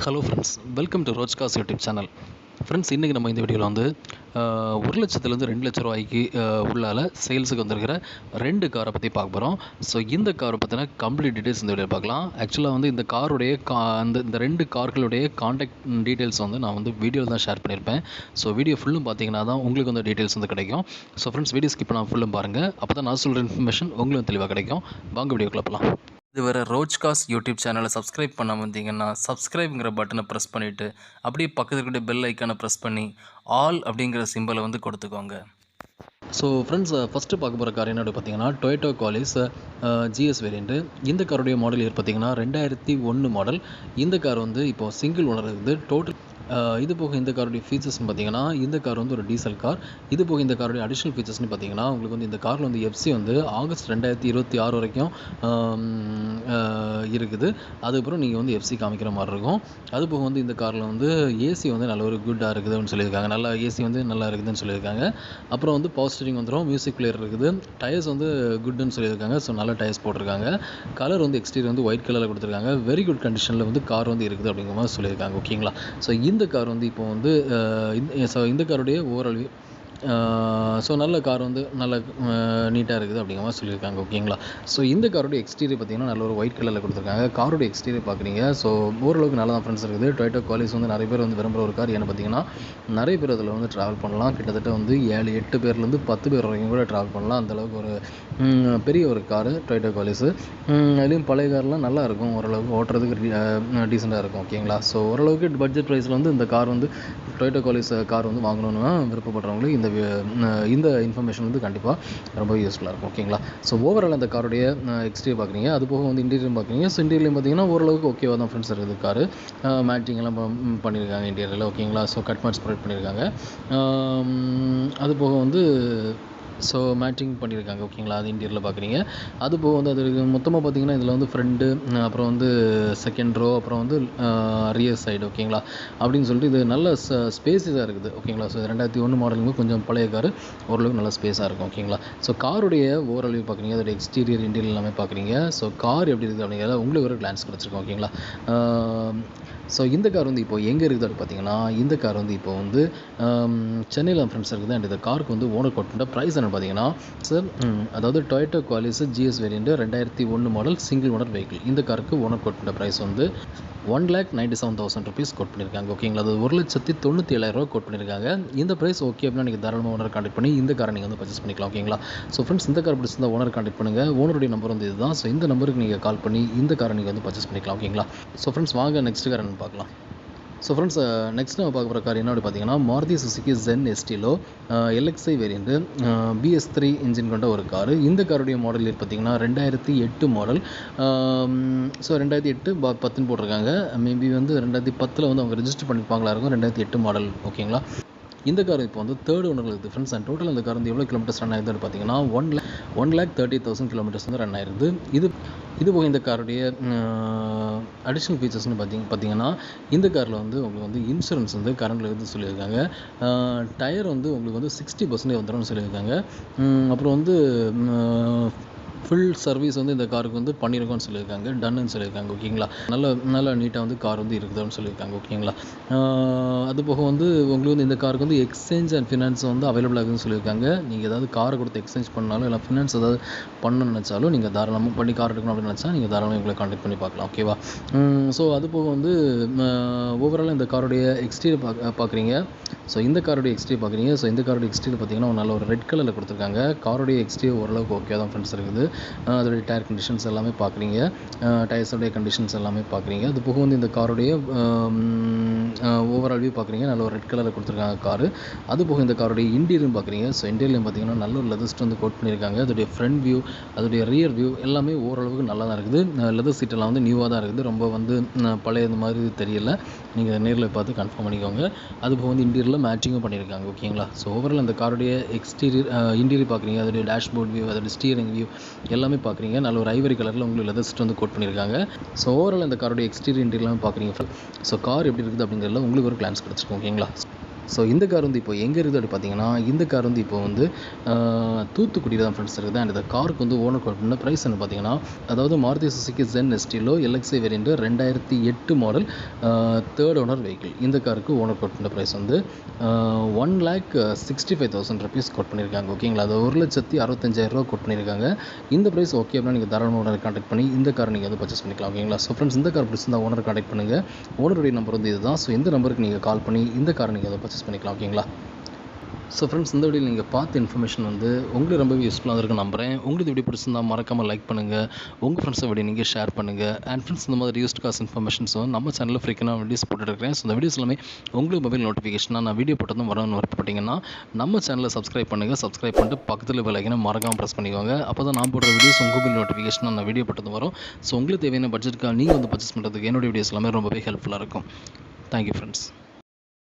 Hello friends, welcome to Rojgas YouTube channel. Friends, இன்றைக்கி நம்ம இந்த வீடியோவில் வந்து 1,00,000 2 லட்ச ரூபாய்க்கு உள்ளால சேல்ஸுக்கு வந்திருக்கிற 2 காரை பற்றி பார்க்க போகிறோம். ஸோ இந்த காரை பற்றின கம்ப்ளீட் டீட்டெயில்ஸ் இந்த வீடியோ பார்க்கலாம். ஆக்சுவலாக வந்து இந்த காருடைய இந்த 2 கார்களுடைய காண்டாக்ட் டீட்டெயில்ஸ் வந்து நான் வந்து வீடியோவில் தான் ஷேர் பண்ணியிருப்பேன். ஸோ வீடியோ ஃபுல்லும் பார்த்தீங்கன்னா தான் உங்களுக்கு வந்து டீட்டெயில்ஸ் வந்து கிடைக்கும். ஸோ ஃப்ரெண்ட்ஸ், வீடியோ ஸ்கிப் பண்ணாமல் ஃபுல்லும் பாருங்கள். அப்போ தான் நான் சொல்கிற இன்ஃபர்மேஷன் உங்களுக்கு தெளிவாக கிடைக்கும். வாங்க வீடியோக்குள்ள போகலாம். இதுவரை ரோஜ்காஸ் யூடியூப் சேனலை சப்ஸ்கிரைப் பண்ணாமல் வந்தீங்கன்னா சப்ஸ்கிரைப்ங்கிற பட்டனை ப்ரெஸ் பண்ணிவிட்டு அப்படியே பக்கத்தில் இருக்கிற பெல் ஐக்கானை ப்ரெஸ் பண்ணி ஆல் அப்படிங்கிற சிம்பிளை வந்து கொடுத்துக்கோங்க. ஸோ ஃப்ரெண்ட்ஸ், ஃபஸ்ட்டு பார்க்க போகிற கார் என்னோட பார்த்தீங்கன்னா டொயோட்டோ குவாலிஸ் ஜிஎஸ் வேரியண்ட்டு. இந்த காருடைய மாடல் இயர் பார்த்தீங்கன்னா 2001 மாடல். இந்த கார் வந்து இப்போது சிங்கிள் ஓனர் இருக்குது. டோட்டல் இது போக இந்த காருடைய ஃபீச்சர்ஸ்னு பார்த்தீங்கன்னா இந்த கார் வந்து ஒரு டீசல் கார். இது போக இந்த காருடைய அடிஷ்னல் ஃபீச்சர்ஸ்னு பார்த்தீங்கன்னா உங்களுக்கு வந்து இந்த காரில் வந்து எஃப்சி வந்து ஆகஸ்ட் 2026 வரைக்கும் இருக்குது. அதுக்கப்புறம் நீங்கள் வந்து எஃப்சி காமிக்கிற மாதிரி இருக்கும். அது போக வந்து இந்த காரில் வந்து ஏசி வந்து நல்ல ஒரு குட்டாக இருக்குதுன்னு சொல்லியிருக்காங்க. நல்லா ஏசி வந்து நல்லா இருக்குதுன்னு சொல்லியிருக்காங்க. அப்புறம் வந்து பவர் ஸ்டீரிங் வந்துடும், மியூசிக் பிளேயர் இருக்குது, டயர்ஸ் வந்து குட்டுன்னு சொல்லியிருக்காங்க. ஸோ நல்ல டயர்ஸ் போட்டிருக்காங்க. கலர் வந்து எக்ஸ்டீரியர் வந்து ஒயிட் கலரில் கொடுத்துருக்காங்க. வெரி குட் கண்டிஷனில் வந்து கார் வந்து இருக்குது அப்படிங்கிற மாதிரி சொல்லியிருக்காங்க. ஓகேங்களா? ஸோ இந்த கார் வந்து இப்போ வந்து இந்த காருடைய ஓவரால் ஸோ நல்ல கார் வந்து நல்ல நீட்டாக இருக்குது அப்படிங்கிற மாதிரி சொல்லியிருக்காங்க. ஓகேங்களா? ஸோ இந்த காரோட எக்ஸ்டீரியர் பார்த்தீங்கன்னா நல்ல ஒரு ஒயிட் கலரில் கொடுத்துருக்காங்க. காரோட எக்ஸ்டீரியர் பார்க்குறீங்க. ஸோ ஓரளவுக்கு நல்லா தான் ஃப்ரெண்ட்ஸ் இருக்குது. டொயோட்டோ குவாலிஸ் வந்து நிறைய பேர் வந்து விரும்புகிற ஒரு கார். ஏன்னு பார்த்தீங்கன்னா நிறைய பேர் அதில் வந்து ட்ராவல் பண்ணலாம். கிட்டத்தட்ட வந்து 7-8 பேர்லேருந்து 10 பேர் வரைக்கும் கூட ட்ராவல் பண்ணலாம். அந்தளவுக்கு ஒரு பெரிய ஒரு காரு டொயோட்டோ குவாலிஸு. அதுலேயும் பழைய கார்லாம் நல்லா இருக்கும், ஓரளவுக்கு ஓட்டுறதுக்கு டீசெண்டாக இருக்கும். ஓகேங்களா? ஸோ ஓரளவுக்கு பட்ஜெட் ப்ரைஸில் வந்து இந்த கார் வந்து டொயோட்டோ குவாலிஸ் கார் வந்து வாங்கணும்னு விருப்பப்படுறவங்களுக்கு இந்த இன்ஃபர்மேஷன் வந்து கண்டிப்பாக ரொம்ப யூஸ்ஃபுல்லாக இருக்கும். ஓகேங்களா? ஸோ ஓவரால் அந்த காருடைய எக்ஸ்டீரியர் பார்க்குறீங்க. அது போக வந்து இன்டீரியர் பார்க்குறீங்க. ஸோ இன்டீரியர் பார்த்தீங்கன்னா ஓரளவுக்கு ஓகேவாக தான் ஃப்ரெண்ட்ஸ் இருக்குது. காரு மேட்டிங் எல்லாம் பண்ணியிருக்காங்க இன்டீரியரில். ஓகேங்களா? ஸோ கட் மேட்ச் ப்ரொவைட் பண்ணியிருக்காங்க. அது போக வந்து ஸோ மேட்டிங் பண்ணியிருக்காங்க. ஓகேங்களா? அது இன்டீரியரில் பார்க்குறீங்க. அது போக வந்து அது மொத்தமாக பார்த்தீங்கன்னா இதில் வந்து ஃப்ரண்ட்டு, அப்புறம் வந்து செகண்ட் ரோ, அப்புறம் வந்து ரியர் சைடு. ஓகேங்களா? அப்படின்னு சொல்லிட்டு இது நல்ல ஸ்பேஸஸாக இருக்குது. ஓகேங்களா? ஸோ 2001 மாடலுங்க, கொஞ்சம் பழைய காரு, ஓரளவுக்கு நல்ல ஸ்பேஸாக இருக்கும். ஓகேங்களா? ஸோ காருடைய ஓவரால் வியூ பார்க்குறீங்க. அதோட எக்ஸ்டீரியர் இன்டீரியர் எல்லாமே பார்க்குறீங்க. ஸோ கார் எப்படி இருக்குது அப்படிங்கிறத உங்களுக்கு ஒரு கிளான்ஸ் கிடச்சிருக்கோம். ஓகேங்களா? ஸோ இந்த கார் வந்து இப்போ எங்கே இருக்குது அப்படின்னு பார்த்தீங்கன்னா இந்த கார் வந்து இப்போ வந்து சென்னையில் ஃப்ரெண்ட்ஸ் இருக்குது. அண்ட் இந்த காருக்கு வந்து ஓனர் கோட் பண்ணுற ப்ரைஸ் என்னென்னு பார்த்தீங்கன்னா சார், அதாவது Toyota Qualis GS variant 2001 model single owner vehicle. இந்த காருக்கு ஓனர் கோட் பண்ணுற ப்ரைஸ் வந்து 1,97,000 ருபீஸ் கோட் பண்ணியிருக்காங்க. ஓகேங்களா? அது 1,97,000 கோட் பண்ணியிருக்காங்க. இந்த ப்ரைஸ் ஓகே அப்படின்னா நீங்கள் தாராளமாக ஓனர் கான்டெக்ட் பண்ணி இந்த காரை நீங்கள் வந்து பர்ச்சேஸ் பண்ணிக்கலாம். ஓகேங்களா? ஸோ ஃப்ரெண்ட்ஸ், இந்த கார் பிடிச்சிருந்தா ஓனர் கான்டெக்ட் பண்ணுங்கள். ஓனருடைய நம்பர் வந்து இதுதான். ஸோ இந்த நம்பருக்கு நீங்கள் கால் பண்ணி இந்த காரை நீங்கள் வந்து பர்ச்சேஸ் பண்ணிக்கலாம். ஓகேங்களா? ஸோ ஃப்ரெண்ட்ஸ், வாங்க நெக்ஸ்ட் கார் என்னன்னு பார்க்கலாம். ஸோ ஃப்ரெண்ட்ஸ், நெக்ஸ்ட் நம்ம பார்க்க போகிற கார் என்ன அப்படி பார்த்தீங்கன்னா Maruti Suzuki Zen Estilo LXi variant BS3 engine கொண்ட ஒரு காரு. இந்த காருடைய மாடல் பார்த்தீங்கன்னா 2008 மாடல். ஸோ 2008 10 போட்டிருக்காங்க. மேபி வந்து 2010 வந்து அவங்க ரெஜிஸ்டர் பண்ணிப்பாங்களா இருக்கும். 2008 மாடல். ஓகேங்களா? இந்த கார் இப்போ வந்து தேர்ட் ஓனரில் இருக்குது ஃப்ரெண்ட்ஸ். அண்ட் டோட்டல் அந்த கார் வந்து எவ்வளோ கிலோமீட்டர்ஸ் ரன் ஆயிருதுன்னு பார்த்தீங்கன்னா 1,30,000 கிலோமீட்டர்ஸ் வந்து ரன் ஆயிருது. இது போக இந்த காருடைய அடிஷ்னல் ஃபீச்சர்ஸ்னு பார்த்தீங்கன்னா இந்த காரில் வந்து உங்களுக்கு வந்து இன்சூரன்ஸ் வந்து கரண்டில் வந்து சொல்லியிருக்காங்க. டயர் வந்து உங்களுக்கு வந்து 60% வந்துடும்னு சொல்லியிருக்காங்க. அப்புறம் வந்து ஃபுல் சர்வீஸ் வந்து இந்த காருக்கு வந்து பண்ணியிருக்கோன்னு சொல்லியிருக்காங்க. டன்னு சொல்லியிருக்காங்க. ஓகேங்களா? நல்ல நீட்டாக வந்து கார் வந்து இருக்குதுன்னு சொல்லியிருக்காங்க. ஓகேங்களா? அது போக வந்து உங்களுக்கு வந்து இந்த காருக்கு வந்து எக்ஸ்சேஞ்ச் அண்ட் ஃபினான்ஸ் வந்து அவைலபிள் ஆகுதுன்னு சொல்லியிருக்காங்க. நீங்கள் ஏதாவது காரை கொடுத்து எக்ஸ்சேஞ்ச் பண்ணாலும் இல்லை ஃபினான்ஸ் ஏதாவது பண்ணணும்னு நினச்சாலும் நீங்கள் தாராளமாக பண்ணி கார் எடுக்கணும் அப்படின்னு நினச்சா நீங்கள் தாராளமாக எங்களை கான்டாக்ட் பண்ணி பார்க்கலாம். ஓகேவா? ஸோ அது போக வந்து ஓவரால் இந்த காருடைய எக்ஸ்டீரியர் பார்க்குறீங்க. ஸோ இந்த காருடைய எக்ஸ்டீரியர் பார்க்குறீங்க. ஸோ இந்த காருடைய எக்ஸ்டீரியர் பார்த்தீங்கன்னா நல்ல ஒரு ரெட் கலரில் கொடுத்துருக்காங்க. காருடைய எக்ஸ்டீரியர் ஓரளவுக்கு ஓகே தான் ஃப்ரெண்ட்ஸ் இருக்குது. அதோடைய டயர் கண்டிஷன்ஸ் எல்லாமே பார்க்குறீங்க. டயர்ஸோடைய கண்டிஷன்ஸ் எல்லாமே பார்க்குறீங்க. அது போக வந்து இந்த காருடைய ஓவரால் வியூ பார்க்குறீங்க. நல்ல ஒரு ரெட் கலரில் கொடுத்துருக்காங்க காரு. அது போக இந்த காருடைய இன்டீரியர் பார்க்குறீங்க. ஸோ இன்டீரியர் பார்த்தீங்கன்னா நல்ல ஒரு லெதர் சீட் வந்து கோட் பண்ணியிருக்காங்க. அதோடைய ஃப்ரண்ட் வியூ, அதோடைய ரியர் வியூ எல்லாமே ஓரளவுக்கு நல்லா தான் இருக்குது. லெதர் சீட்டெல்லாம் வந்து நியூவாக தான் இருக்குது. ரொம்ப வந்து பழைய இந்த மாதிரி தெரியல. நீங்கள் நேரில் பார்த்து கன்ஃபார்ம் பண்ணிக்கோங்க. அது போக வந்து இன்டீரியரில் மேட்சிங்கும் பண்ணியிருக்காங்க. ஓகேங்களா? ஸோ ஓவரால் அந்த காருடைய இன்டீரியர் பார்க்குறீங்க. அதோடைய டேஷ்போர்ட் வியூ, அதோடைய ஸ்டீரிங் வியூ எல்லாமே பார்க்குறீங்க. நல்ல ஒரு ஐவரி கலரில் உங்களுக்கு லெதர் சீட் வந்து கோட் பண்ணியிருக்காங்க. ஸோ ஓவரால் இந்த காருடைய எக்ஸ்டீரியர் இன்டீரியர்லாம் பார்க்குறீங்க. ஸோ கார் எப்படி இருக்குது அப்படிங்கிறதுல உங்களுக்கு ஒரு கிளான்ஸ் கிடச்சிருக்கும். ஓகேங்களா? ஸோ இந்த கார் வந்து இப்போ எங்கே இருக்குது அப்படி பார்த்தீங்கன்னா, இந்த கார் வந்து இப்போ வந்து தூத்துக்குடியில் தான் ஃப்ரெண்ட்ஸ் இருக்குது. அண்ட் இந்த காருக்கு வந்து ஓனர் கோட் பண்ண ப்ரைஸ் என்ன பார்த்தீங்கன்னா, அதாவது Maruti Suzuki Zen Estilo LXi variant 2008 model, third owner vehicle. இந்த காருக்கு ஓனர் கோட் பண்ண ப்ரைஸ் வந்து 1,65,000 ருபீஸ் கோட் பண்ணியிருக்காங்க. ஓகேங்களா, அது 1,65,000 ரூபா கோட் பண்ணியிருக்காங்க. இந்த ப்ரைஸ் ஓகே அப்படின்னா நீங்கள் தாராளமாக ஓனரை கான்டாக்ட் பண்ணி இந்த காரை நீங்கள் வந்து பர்ச்சேஸ் பண்ணிக்கலாம். ஓகேங்களா, ஸோ ஃப்ரெண்ட்ஸ் இந்த கார் பிடிச்சிருந்தா ஓனரை கான்டாக்ட் பண்ணுங்கள். ஓனருடைய நம்பர் வந்து இதுதான். ஸோ இந்த நம்பருக்கு நீங்கள் கால் பண்ணி இந்த காரை நீங்கள் அதை பர்ச்சேஸ் பண்ணிக்கலாம். ஓகேங்களா. ஸோ ஃப்ரெண்ட்ஸ் இந்த வீடியோவில் நீங்கள் பார்த்த இன்ஃபர்மேஷன் வந்து உங்களுக்கு ரொம்பவே யூஸ்ஃபுல்லாக இருக்குன்னு நம்புகிறேன். உங்களுக்கு வீடியோ பிடிச்சிருந்தால் மறக்காமல் லைக் பண்ணுங்கள், உங்கள் ஃப்ரெண்ட்ஸை வீடியோ நீங்கள் ஷேர் பண்ணுங்கள். அண்ட் ஃப்ரெண்ட்ஸ் இந்த மாதிரி யூஸ்ட் காஸ் இன்ஃபர்மேஷன்ஸ் வந்து நம்ம சேனலில் ஃப்ரீக்கான வீடியோஸ் போட்டுருக்கேன். ஸோ இந்த வீடியோஸ் எல்லாமே உங்களுக்கு மொபைல் நோட்டிஃபிகேஷனாக நான் வீடியோ போட்டதும் வரணும்னு விருப்பப்பட்டீங்கன்னா நம்ம சேனலை சப்ஸ்கிரைப் பண்ணுங்கள். சப்ஸ்கிரைப் பண்ணிட்டு பக்கத்தில் பெல் ஐக்கனை மறக்காமல் ப்ரெஸ் பண்ணிக்கோங்க. அப்போ தான் நான் போடுற வீடியோஸ் உங்கள் மொபைல் நோட்டிஃபிகேஷனாக நான் வீடியோ போட்டதும் வரும். ஸோ உங்களுக்கு தேவையான பட்ஜெட்டுக்காக நீங்கள் வந்து பர்ச்சேஸ் பண்ணுறதுக்கு என்னோடய வீடியோஸ் எல்லாமே ரொம்பவே ஹெல்ப்ஃபுல்லாக இருக்கும். Thank you friends.